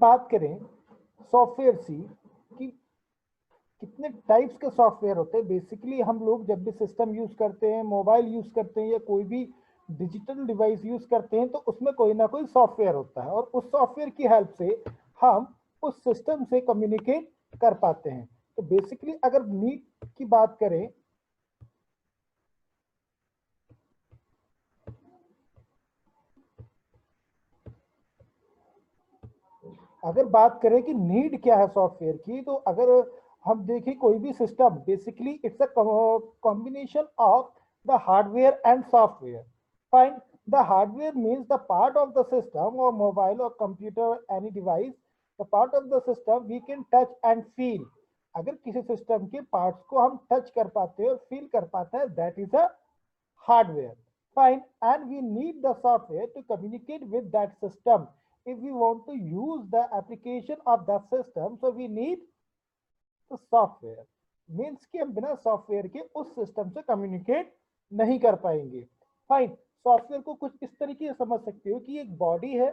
बात करें सॉफ्टवेयर की कि कितने टाइप्स के सॉफ्टवेयर होते हैं, बेसिकली हम लोग जब भी सिस्टम यूज करते हैं, मोबाइल यूज करते हैं या कोई भी डिजिटल डिवाइस यूज करते हैं, तो उसमें कोई ना कोई सॉफ्टवेयर होता है और उस सॉफ्टवेयर की हेल्प से हम उस सिस्टम से कम्युनिकेट कर पाते हैं। तो बेसिकली अगर नीड की बात करें, अगर बात करें कि नीड क्या है सॉफ्टवेयर की, तो अगर हम देखें कोई भी system, basically it's a combination of the hardware and software. Fine, the hardware means the part of the system और मोबाइल और computer any device, the part of the system we can touch and feel. अगर किसी system के parts को हम touch कर पाते हैं और फील कर पाते हैं, that is a hardware. Fine, and we need the software to communicate with that system. If we want to use the application of that system, so we need the software. Means कि हम बिना software के उस system से communicate नहीं कर पाएंगे। Fine, software को कुछ इस तरीके से समझ सकते हो कि एक बॉडी है,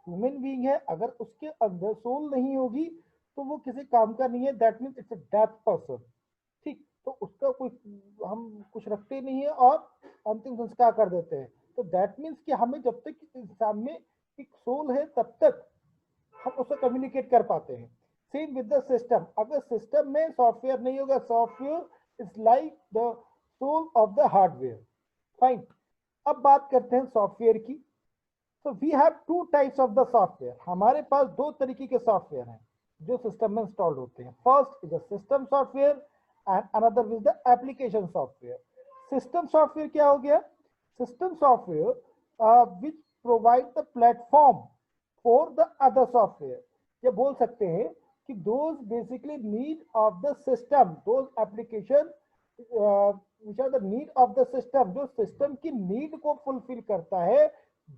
ह्यूमन बीइंग है, अगर उसके अंदर सोल नहीं होगी तो वो किसी काम का नहीं है, that means it's a death person. ठीक, तो उसका कोई हम कुछ रखते नहीं है और अंतिम संस्कार कर देते हैं। तो दैट मीन्स कि हमें जब तक इंसान में एक सोल है तब तक हम उससे कम्युनिकेट कर पाते हैं। सेम विद द सिस्टम, अगर सिस्टम में सॉफ्टवेयर नहीं होगा, software is like the soul of the hardware. Fine, अब बात करते हैं सॉफ्टवेयर की। तो we have two types of the software. हमारे पास दो तरीके के सॉफ्टवेयर हैं जो सिस्टम में इंस्टॉल्ड होते हैं। First is the system software and another is the application software. System software क्या हो गया? System software which provide the platform for the other software. ये बोल सकते हैं कि those basically need of the system, those application which are the need of the system, जो system की need को fulfill करता है,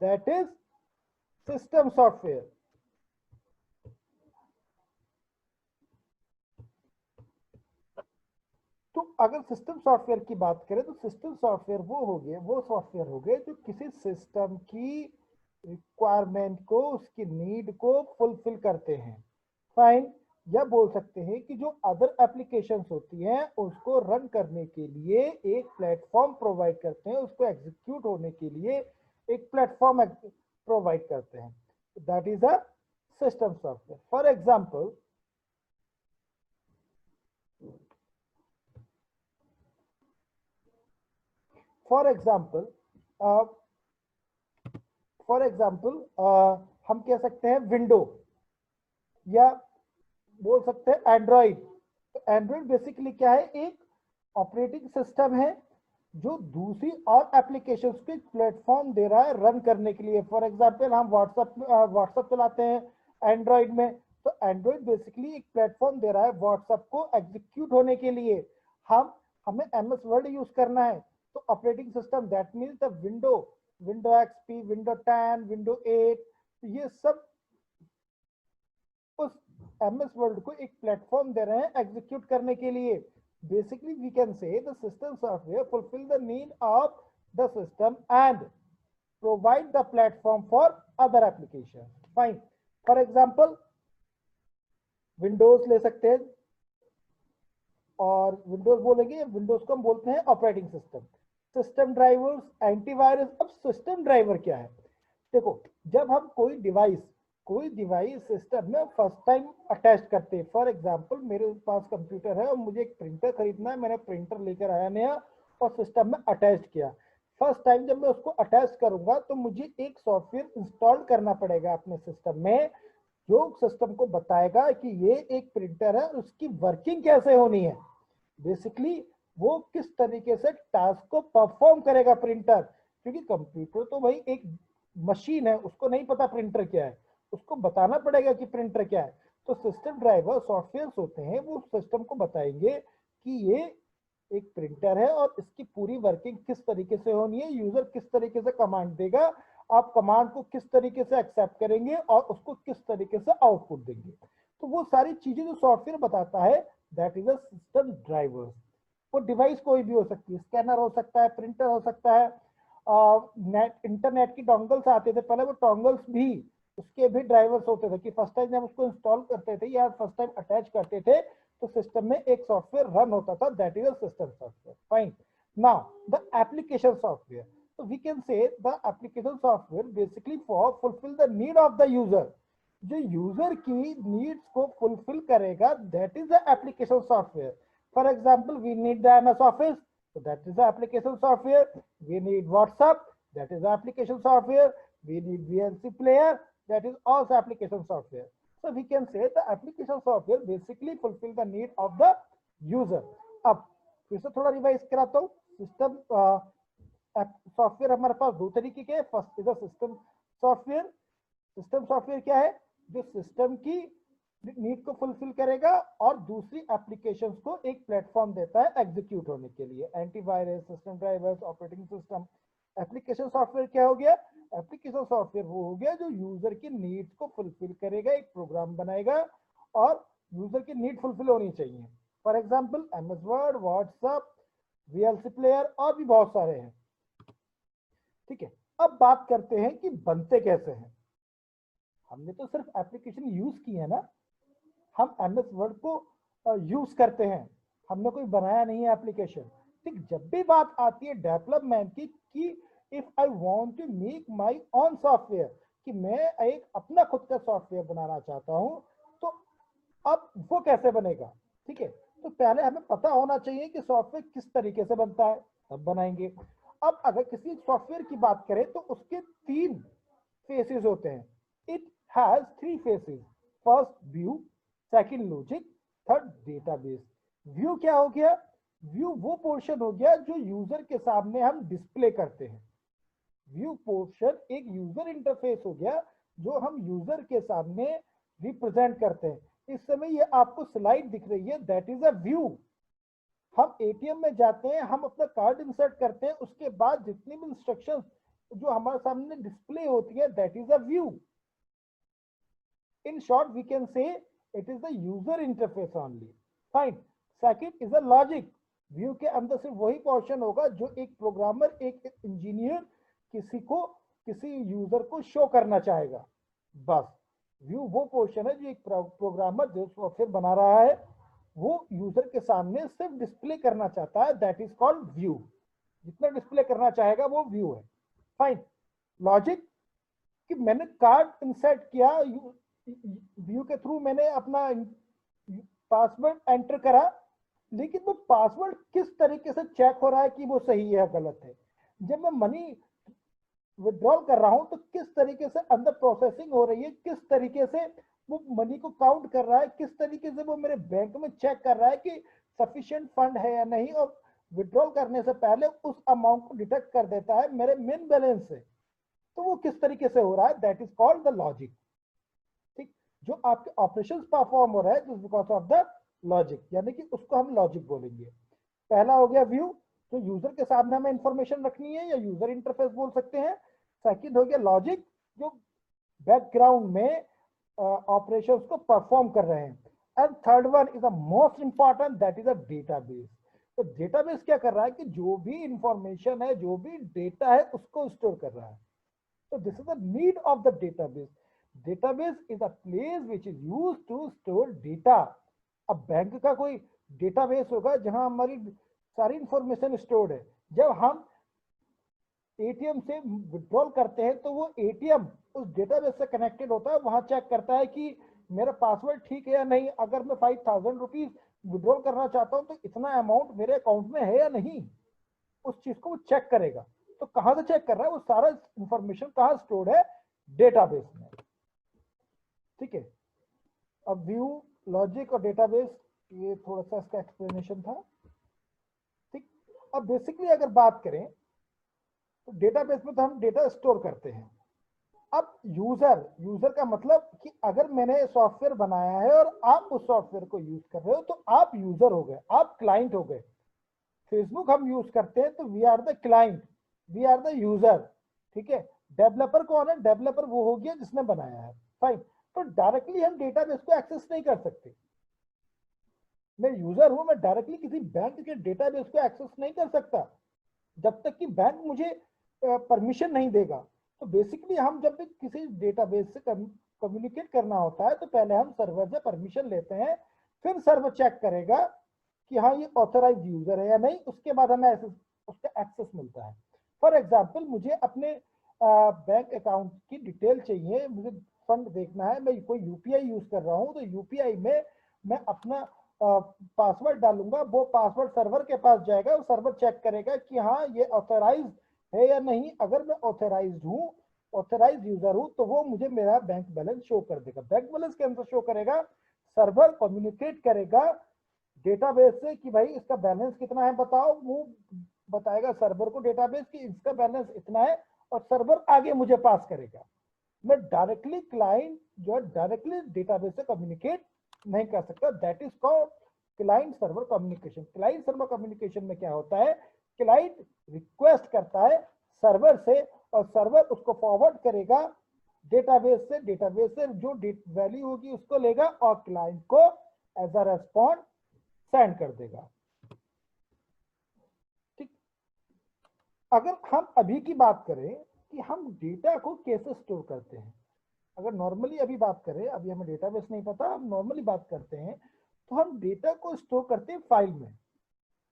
that is system software. तो अगर सिस्टम सॉफ्टवेयर की बात करें तो सिस्टम सॉफ्टवेयर वो सॉफ्टवेयर हो गए जो किसी सिस्टम की रिक्वायरमेंट को, उसकी नीड को फुलफिल करते हैं। फाइन, या बोल सकते हैं कि जो अदर एप्लीकेशंस होती हैं उसको रन करने के लिए एक प्लेटफॉर्म प्रोवाइड करते हैं, उसको एग्जीक्यूट होने के लिए एक प्लेटफॉर्म प्रोवाइड करते हैं। That is a system software. For example, for example हम कह सकते हैं विंडो या बोल सकते हैं एंड्रॉइड। तो एंड्रॉइड बेसिकली क्या है? एक ऑपरेटिंग सिस्टम है जो दूसरी और एप्लीकेशंस को प्लेटफॉर्म दे रहा है रन करने के लिए। फॉर एग्जांपल, हम व्हाट्सएप चलाते हैं एंड्रॉइड में, तो एंड्रॉइड बेसिकली एक प्लेटफॉर्म दे रहा है व्हाट्सएप को एग्जीक्यूट होने के लिए। हमें एमएस वर्ड यूज करना है, तो operating system that means the window XP, window 10, window 8, ये सब उस एमएस वर्ड को एक प्लेटफॉर्म दे रहे हैं एग्जीक्यूट करने के लिए। Basically we can say the system software fulfil the need of the system and provide the platform for other application. Fine, for example Windows ले सकते हैं, और विंडोज बोलेंगे, विंडोज को हम बोलते हैं operating system. System drivers, antivirus. अब सिस्टम ड्राइवर क्या है? देखो, जब हम कोई डिवाइस सिस्टम में फर्स्ट टाइम अटैच करते हैं, फॉर एग्जांपल मेरे पास कंप्यूटर है और मुझे एक प्रिंटर खरीदना है, मैंने प्रिंटर लेकर आया नया और सिस्टम में अटैच किया। फर्स्ट टाइम जब मैं उसको अटैच करूंगा तो मुझे एक सॉफ्टवेयर इंस्टॉल करना पड़ेगा अपने सिस्टम में, जो सिस्टम को बताएगा कि ये एक प्रिंटर है, उसकी वर्किंग कैसे होनी है, बेसिकली वो किस तरीके से टास्क को परफॉर्म करेगा प्रिंटर। क्योंकि कंप्यूटर तो भाई एक मशीन है, उसको नहीं पता प्रिंटर क्या है, उसको बताना पड़ेगा कि प्रिंटर क्या है। तो सिस्टम ड्राइवर सॉफ्टवेयर होते हैं, वो सिस्टम को बताएंगे कि ये एक प्रिंटर है और इसकी पूरी वर्किंग किस तरीके से होनी है, यूजर किस तरीके से कमांड देगा, आप कमांड को किस तरीके से एक्सेप्ट करेंगे और उसको किस तरीके से आउटपुट देंगे। तो वो सारी चीजें जो सॉफ्टवेयर बताता है, that is a system driver. वो डिवाइस कोई भी हो सकती है, स्कैनर हो सकता है, प्रिंटर हो सकता है, इंटरनेट की डोंगल्स आते थे पहले, वो डोंगल्स भी उसके भी ड्राइवर्स होते थे कि फर्स्ट टाइम जब उसको इंस्टॉल करते थे या फर्स्ट टाइम अटैच करते थे तो सिस्टम में एक सॉफ्टवेयर रन होता था, that is a system software. Fine. Now the application software. So we can say the application software basically for fulfill the need of the user. जो user की needs को फुलफिल करेगा, that is the application software. For example we need the MS Office, so that is the application software. We need WhatsApp, that is the application software. We need VLC player, that is also application software. So we can say the application software basically fulfill the need of the user. अब फिर से थोड़ा revise कराता हूँ. System software हमारे पास दो तरीके के. First is a system software. System software क्या है? जो सिस्टम की नीड को फुलफिल करेगा और दूसरी एप्लीकेशंस को एक प्लेटफॉर्म देता है एग्जीक्यूट होने के लिए. Antivirus, system drivers, operating system. Application software क्या हो गया? एप्लीकेशन सॉफ्टवेयर वो हो गया जो यूजर की नीड्स को फुलफिल करेगा, एक प्रोग्राम बनाएगा और यूजर की नीड फुलफिल होनी चाहिए. For example MS word, WhatsApp, VLC player और भी बहुत सारे हैं. ठीक है, अब बात करते हैं कि बनते कैसे हैं. हमने तो सिर्फ एप्लीकेशन यूज की है ना, हम एमएस वर्ड को यूज करते हैं, हमने कोई बनाया नहीं है एप्लीकेशन. ठीक, जब भी बात आती है डेवलपमेंट की कि if I want to make my own software, कि मैं एक अपना खुद का सॉफ्टवेयर बनाना चाहता हूं, तो अब वो कैसे बनेगा? ठीक है, तो पहले हमें पता होना चाहिए कि सॉफ्टवेयर किस तरीके से बनता है, तब बनाएंगे. अब अगर किसी सॉफ्टवेयर की बात करें तो उसके 3 फेसेस होते हैं. It has 3 faces. First view, second logic, third database. View क्या हो गया? व्यू वो पोर्शन हो गया जो यूजर के सामने हम डिस्प्ले करते हैं. व्यू पोर्शन एक यूजर इंटरफेस हो गया जो हम यूजर के सामने रिप्रेजेंट करते हैं. इस समय ये आपको स्लाइड दिख रही है, दैट इज अ व्यू. हम एटीएम में जाते हैं, हम अपना कार्ड इंसर्ट करते हैं, उसके बाद जितनी भी इंस्ट्रक्शंस जो हमारे सामने डिस्प्ले होती है, that is a view. In short, we can say it is the user interface only. Fine. Second is the logic. View के अंदर सिर्फ वही पोर्शन होगा जो एक प्रोग्रामर, एक इंजीनियर किसी यूजर को शो करना चाहेगा. बस व्यू वो पोर्शन है जो एक प्रोग्रामर जो सॉफ्टवेयर बना रहा है वो यूजर के सामने सिर्फ डिस्प्ले करना चाहता है, दैट इज कॉल्ड व्यू. जितना डिस्प्ले करना चाहेगा वो व्यू है. फाइन. लॉजिक कि मैंने कार्ड इंसर्ट किया, व्यू के थ्रू मैंने अपना पासवर्ड एंटर करा, लेकिन वो पासवर्ड किस तरीके से चेक हो रहा है कि वो सही है गलत है. जब मैं मनी विड्रॉल कर रहा हूं तो किस तरीके से अंदर प्रोसेसिंग हो रही है, किस तरीके से वो मनी को काउंट कर रहा है, किस तरीके से वो मेरे बैंक में चेक कर रहा है कि सफिशिएंट फंड है या नहीं, और विड्रॉल करने से पहले उस अमाउंट को डिटेक्ट कर देता है मेरे मेन बैलेंस से. तो वो किस तरीके से हो रहा है, that is called the logic. ठीक, जो आपके ऑपरेशंस परफॉर्म हो रहा है this because of the logic, यानी कि उसको हम लॉजिक बोलेंगे. पहला हो गया व्यू, तो यूजर के सामने हमें इंफॉर्मेशन रखनी है या यूजर इंटरफेस बोल सकते हैं. सेकंड हो गया लॉजिक, जो बैकग्राउंड में ऑपरेशंस को परफॉर्म कर रहे हैं. And third one is the most important, that is a database. तो डेटाबेस क्या कर रहा है कि जो भी इंफॉर्मेशन है, जो भी डेटा है, उसको स्टोर कर रहा है. So this is the need of the database. Database is a place which is used to store data. अब बैंक का कोई डेटाबेस होगा जहां हमारी सारी इंफॉर्मेशन स्टोर्ड है. जब हम एटीएम से विड्रॉल करते हैं तो वो एटीएम उस डेटाबेस से कनेक्टेड होता है, वहां चेक करता है कि मेरा पासवर्ड ठीक है या नहीं. अगर मैं 5000 रुपीज विड्रॉल करना चाहता हूं तो इतना अमाउंट मेरे अकाउंट में है या नहीं, उस चीज को वो चेक करेगा. तो कहां से चेक कर रहा है? वो सारा इंफॉर्मेशन कहां स्टोर्ड है? डेटाबेस में. ठीक है, अब व्यू, लॉजिक और डेटाबेस, ये थोड़ा सा इसका एक्सप्लेनेशन था. ठीक, अब बेसिकली अगर बात करें तो डेटाबेस में तो हम डेटा स्टोर करते हैं. अब यूजर का मतलब कि अगर मैंने सॉफ्टवेयर बनाया है और आप उस सॉफ्टवेयर को यूज कर रहे हो तो आप यूजर हो गए, आप क्लाइंट हो गए. फेसबुक हम यूज करते हैं तो we are the client, we are the user. ठीक है, डेवलपर कौन है? डेवलपर वो हो गया जिसने बनाया है. फाइन. तो डायरेक्टली हम डेटाबेस को एक्सेस नहीं कर सकते. मैं यूजर हूं, मैं डायरेक्टली किसी बैंक के डेटाबेस को एक्सेस नहीं कर सकता जब तक कि बैंक मुझे परमिशन नहीं देगा. तो बेसिकली हम जब भी किसी डेटाबेस से कम्युनिकेट करना होता है तो पहले हम सर्वर से परमिशन लेते हैं, फिर सर्वर चेक करेगा कि हाँ ये ऑथराइज यूजर है या नहीं, उसके बाद हमें उसका एक्सेस मिलता है। फॉर एग्जाम्पल मुझे अपने बैंक अकाउंट की डिटेल चाहिए, मुझे फंड देखना है, मैं कोई यूपीआई यूज कर रहा हूँ, तो यूपीआई में मैं अपना पासवर्ड डालूंगा, वो पासवर्ड सर्वर के पास जाएगा, वो सर्वर चेक करेगा कि हाँ ये ऑथराइज है या नहीं। अगर मैं ऑथराइज्ड हूँ, ऑथराइज यूजर हूँ, तो वो मुझे मेरा बैंक बैलेंस शो कर देगा। बैंक बैलेंस कैसे शो करेगा? सर्वर कम्युनिकेट करेगा डेटाबेस से कि भाई इसका बैलेंस कितना है बताओ, वो बताएगा सर्वर को डेटाबेस कि इसका बैलेंस इतना है, और सर्वर आगे मुझे पास करेगा। मैं डायरेक्टली क्लाइंट जो है डायरेक्टली डेटाबेस से कम्युनिकेट नहीं कर सकता। That is called client server communication. Client server communication में क्या होता है, क्लाइंट रिक्वेस्ट करता है सर्वर से, और सर्वर उसको फॉरवर्ड करेगा डेटाबेस से, डेटाबेस से जो वैल्यू होगी उसको लेगा और क्लाइंट को एज अ रेस्पॉन्ड सेंड कर देगा। ठीक, अगर हम अभी की बात करें कि हम डेटा को कैसे स्टोर करते हैं, अगर नॉर्मली अभी बात करें, अभी हमें डेटाबेस नहीं पता, हम नॉर्मली बात करते हैं, तो हम डेटा को स्टोर करते हैं फाइल में।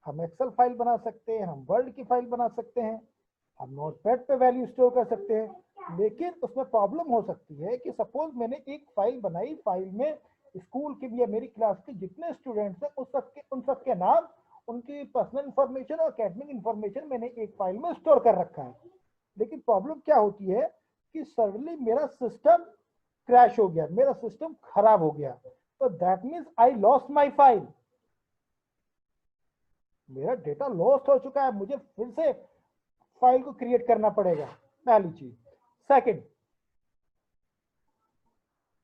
हम एक्सेल फाइल बना सकते हैं, हम वर्ड की फाइल बना सकते हैं, हम नोटपैड पे वैल्यू स्टोर कर सकते हैं। लेकिन उसमें प्रॉब्लम हो सकती है कि सपोज मैंने एक फाइल बनाई, फाइल में स्कूल के या मेरी क्लास के जितने स्टूडेंट्स हैं उन सबके नाम, उनकी पर्सनल इंफॉर्मेशन और एकेडमिक इंफॉर्मेशन मैंने एक फाइल में स्टोर कर रखा है। लेकिन प्रॉब्लम क्या होती है कि सडनली मेरा सिस्टम क्रैश हो गया, मेरा सिस्टम खराब हो गया, तो that means I lost my file, मेरा डेटा लॉस्ट हो चुका है, मुझे फिर से फाइल को क्रिएट करना पड़ेगा, पहली चीज। सेकंड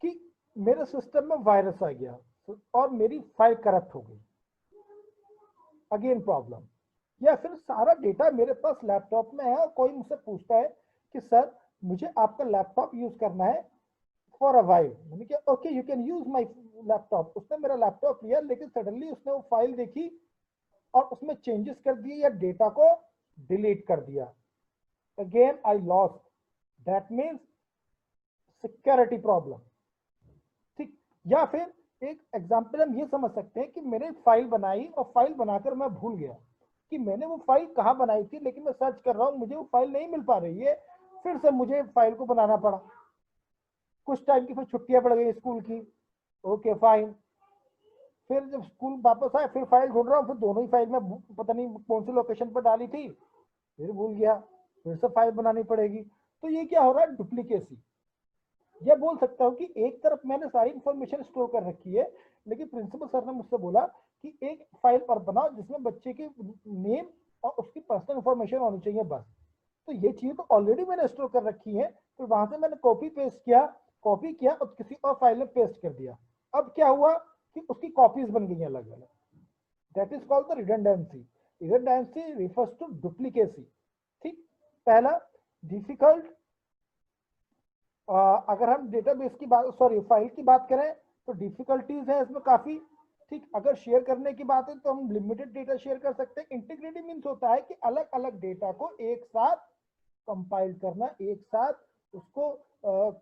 कि मेरे सिस्टम में वायरस आ गया और मेरी फाइल करप्ट हो गई, अगेन प्रॉब्लम। या फिर सारा डेटा मेरे पास लैपटॉप में है और कोई मुझसे पूछता है कि सर मुझे आपका लैपटॉप यूज करना है फॉर अ वाइल, मैंने कहा okay you can use my laptop. उसने मेरा लैपटॉप लिया, लेकिन सडनली उसने वो फाइल देखी और उसमें चेंजेस कर दिए या डेटा को डिलीट कर दिया, again I lost, that means security problem. ठीक, या फिर एक एग्जांपल हम ये समझ सकते हैं कि मैंने फाइल बनाई और फाइल बनाकर मैं भूल गया कि मैंने वो फाइल कहाँ बनाई थी, लेकिन मैं सर्च कर रहा हूँ, मुझे वो फाइल नहीं मिल पा रही है, फिर से मुझे फाइल को बनाना पड़ा। कुछ टाइम की फिर छुट्टियां पड़ गई स्कूल की, ओके फाइन, फिर जब स्कूल वापस आए फिर फाइल ढूंढ रहा हूँ, फिर दोनों ही फाइल में पता नहीं कौन सी लोकेशन पर डाली थी, फिर भूल गया, फिर से फाइल बनानी पड़ेगी। तो ये क्या हो रहा है, डुप्लीकेसी। ये बोल सकता हूँ कि एक तरफ मैंने सारी इंफॉर्मेशन स्टोर कर रखी है, लेकिन प्रिंसिपल सर ने मुझसे बोला कि एक फाइल और बनाओ जिसमें बच्चे की नेम और उसकी पर्सनल इंफॉर्मेशन होनी चाहिए बस। तो ये चीज तो ऑलरेडी मैंने स्टोर कर रखी है, तो वहां से मैंने कॉपी किया और किसी और फाइल में पेस्ट कर दिया। अब क्या हुआ कि उसकी कॉपीज बन गई अलग अलग, that is called the redundancy. Redundancy refers to duplicacy. ठीक, पहला डिफिकल्ट, अगर हम डेटाबेस की बात, सॉरी फाइल की बात करें, तो डिफिकल्टीज है इसमें काफी। ठीक, अगर शेयर करने की बात है तो हम लिमिटेड डेटा शेयर कर सकते हैं। इंटीग्रिटी मीन्स होता है कि अलग अलग डेटा को एक साथ कंपाइल करना, एक साथ उसको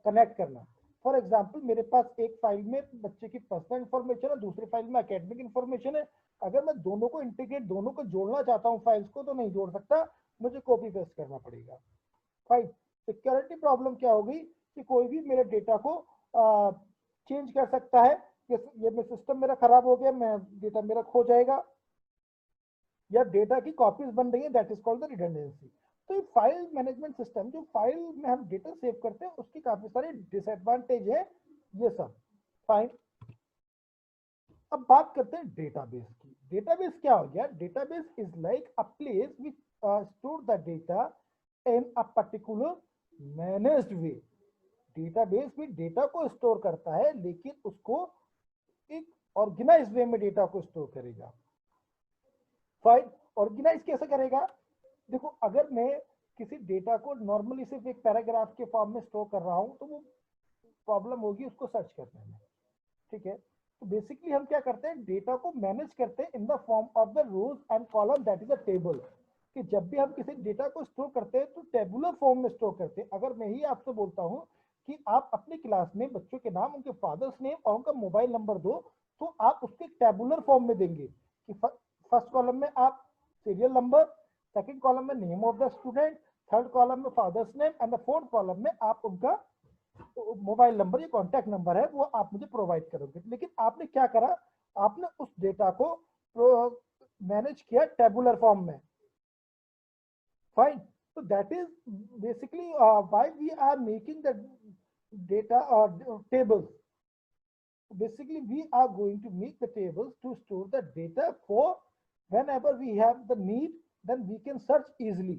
कनेक्ट करना। फॉर एग्जाम्पल मेरे पास एक फाइल में बच्चे की पर्सनल इंफॉर्मेशन है, दूसरी फाइल में एकेडमिक इंफॉर्मेशन है। अगर मैं दोनों को इंटीग्रेट, दोनों को जोड़ना चाहता हूँ फाइल्स को, तो नहीं जोड़ सकता, मुझे कॉपी पेस्ट करना पड़ेगा। फाइन, सिक्योरिटी प्रॉब्लम क्या होगी कि कोई भी मेरे डेटा को चेंज कर सकता है, ये सिस्टम मेरा खराब हो गया, मैं डेटा मेरा खो जाएगा, या डेटा की कॉपीज बन रही है, that is called the redundancy. तो फाइल मैनेजमेंट सिस्टम, जो फाइल में हम डेटा सेव करते हैं, उसकी काफी सारे डिसएडवांटेज है, ये सब। फाइन, अब बात करते हैं डेटाबेस की। डेटाबेस क्या हो गया, database is like a place which store the data in a particular managed way. Database भी डेटा को स्टोर करता है, लेकिन उसको एक ऑर्गेनाइज वे में डेटा को स्टोर करेगा। फाइल ऑर्गेनाइज कैसे करेगा, देखो अगर मैं किसी डेटा को नॉर्मली सिर्फ एक पैराग्राफ के फॉर्म में स्टोर कर रहा हूं, तो वो प्रॉब्लम होगी उसको सर्च करने में। ठीक है, तो बेसिकली हम क्या करते हैं, डेटा को मैनेज करते हैं in the form of the rows and column, that is a table. कि जब भी हम किसी डेटा को स्टोर करते हैं तो टेबुलर फॉर्म में स्टोर करते हैं। अगर मैं ही आपसे बोलता हूं कि आप अपनी क्लास में बच्चों के नाम, उनके फादर्स नेम और उनका मोबाइल नंबर दो, तो आप उसके टेबुलर फॉर्म में देंगे कि फर्स्ट कॉलम में आप सीरियल नंबर, सेकंड कॉलम में name of the student, third column में father's name and the fourth column में आप उनका मोबाइल नंबर या कॉन्टैक्ट नंबर है वो आप मुझे प्रोवाइड करोगे। लेकिन आपने क्या करा, आपने उस डेटा को मैनेज किया टेबुलर फॉर्म में। Fine. So that is basically why we are making the data tables. Basically, we are going to make the tables to store the data for whenever we have the need, then we can search easily.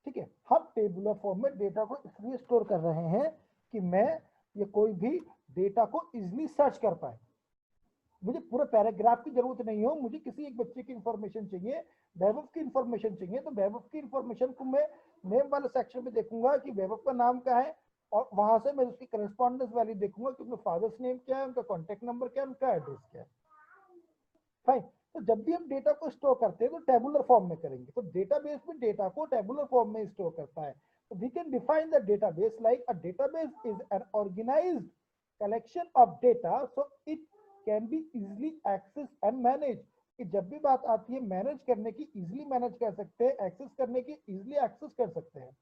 ठीक है, हम tabular form में data को इसलिए store कर रहे हैं कि मैं ये कोई भी डेटा को इजिली सर्च कर पाए। मुझे पूरे पैराग्राफ की जरूरत नहीं हो, मुझे किसी एक बच्चे की इंफॉर्मेशन चाहिए, वैभव की इंफॉर्मेशन चाहिए, तो वैभव की इंफॉर्मेशन को मैं नेम वाले सेक्शन में देखूंगा कि वैभव का नाम क्या है, और वहां से मैं उसकी करस्पॉन्डेंस वैल्यू देखूंगा कि उनका फादर्स नेम क्या है, उनका कॉन्टेक्ट नंबर क्या है, उनका एड्रेस क्या है। फाइन। तो जब भी हम डेटा को स्टोर करते हैं तो टेबुलर फॉर्म में करेंगे। तो डेटाबेस में डेटा को टेबुलर फॉर्म में स्टोर करता है। तो we can define the database like a database is an organised collection of data so it can be easily access and manage. कि जब भी बात आती है मैनेज करने की, इजिली मैनेज कर सकते हैं, एक्सेस करने की, इजिली एक्सेस कर सकते हैं।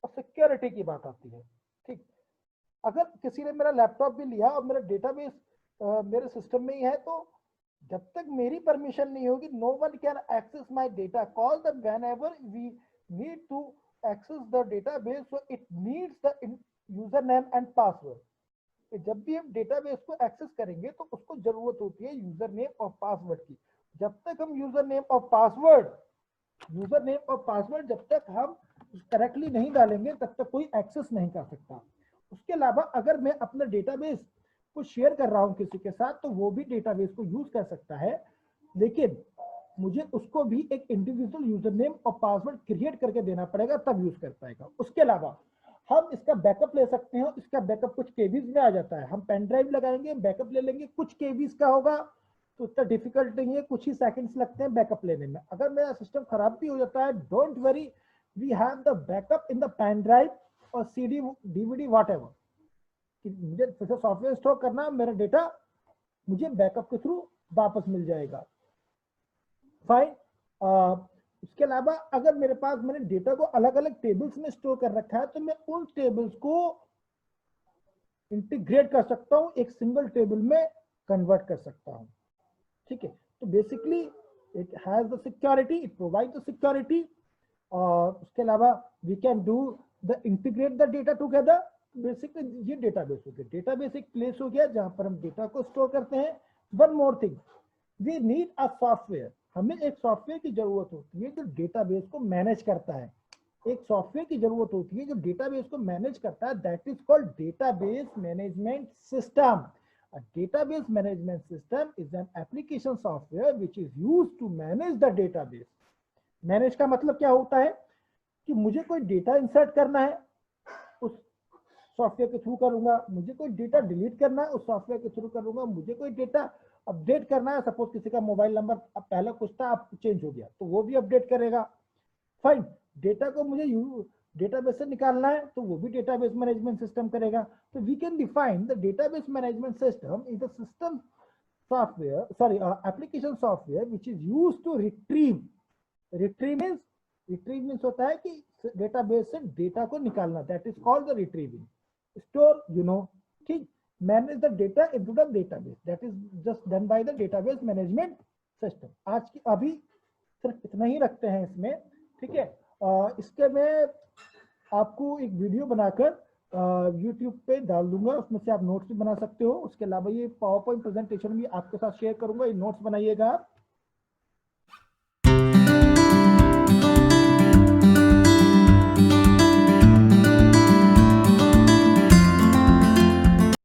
और सिक्योरिटी की बात आती है, ठीक, अगर किसी ने मेरा लैपटॉप भी लिया और मेरा डेटाबेस मेरे सिस्टम में ही है, तो जब तक मेरी परमिशन नहीं होगी, no one can access my data. Call the whenever we need to access the database, so it needs the user name and password. जब भी हम डेटाबेस को एक्सेस करेंगे तो उसको जरूरत होती है यूजर नेम और पासवर्ड की। जब तक हम यूजर नेम और पासवर्ड जब तक हम करेक्टली नहीं डालेंगे तब तक कोई एक्सेस नहीं कर सकता। उसके अलावा अगर मैं अपना डेटाबेस को शेयर कर रहा हूं किसी के साथ, तो वो भी डेटाबेस को यूज कर सकता है, लेकिन मुझे उसको भी एक इंडिविजुअल यूजर नेम और पासवर्ड क्रिएट करके देना पड़ेगा, तब यूज कर पाएगा। उसके अलावा हम इसका बैकअप ले सकते हैं। इसका बैकअप कुछ केबीज में आ जाता है, हम पेन ड्राइव लगाएंगे, बैकअप ले लेंगे, कुछ केबीज का होगा तो उतना डिफिकल्ट नहीं है, कुछ ही सेकंड्स लगते हैं बैकअप लेने में। अगर मेरा सिस्टम खराब भी हो जाता है, don't worry, we have the backup in the pen drive और सीडी, डीवीडी, व्हाटएवर। मुझे फिर से सॉफ्टवेयर स्टोर करना, मेरा डेटा मुझे बैकअप के थ्रू वापस मिल जाएगा। फाइन। उसके अलावा अगर मेरे पास, मैंने डेटा को अलग अलग टेबल्स में स्टोर कर रखा है, तो मैं उन टेबल्स को इंटीग्रेट कर सकता हूं, एक सिंगल टेबल में कन्वर्ट कर सकता हूं। ठीक है, तो basically it has the security, it provide the security. और उसके अलावा we can do the integrate the data together. Basically ये डेटाबेस हो गया। डेटाबेस एक प्लेस हो गया जहां पर हम डेटा को स्टोर करते हैं। One more thing, we need a software. हमें एक सॉफ्टवेयर की जरूरत होती है जो डेटाबेस को मैनेज करता है। एक सॉफ्टवेयर की जरूरत होती है जो डेटाबेस को मैनेज करता है, that is called database management system. A database management system is an application software which is used to manage the database. Manage का मतलब क्या होता है कि मुझे कोई डेटा इंसर्ट करना है, उस सॉफ्टवेयर के थ्रू करूंगा। मुझे कोई डेटा डिलीट करना है, उस सॉफ्टवेयर के थ्रू करूंगा। मुझे कोई डेटा अपडेट करना है, सपोज किसी का मोबाइल नंबर अब पहले कुछ था, अब चेंज हो गया, तो वो भी अपडेट करेगा। फाइन। डेटा को मुझे डेटाबेस से निकालना है, तो वो भी डेटाबेस मैनेजमेंट सिस्टम करेगा। तो we can define the database management system is the system software, sorry application software which is used to retrieve means होता है कि डेटाबेस से डेटा को निकालना, that is called the retrieving. Store, you know, ठीक, manage the data into the database, that is just done by the database management system. आज की अभी सिर्फ इतना ही रखते हैं इसमें, ठीक है। इसके में आपको एक वीडियो बनाकर YouTube पे डाल दूंगा, उसमें से आप नोट्स भी बना सकते हो। उसके अलावा ये पावर पॉइंट प्रेजेंटेशन भी आपके साथ शेयर करूंगा, ये नोट्स बनाइएगा आप।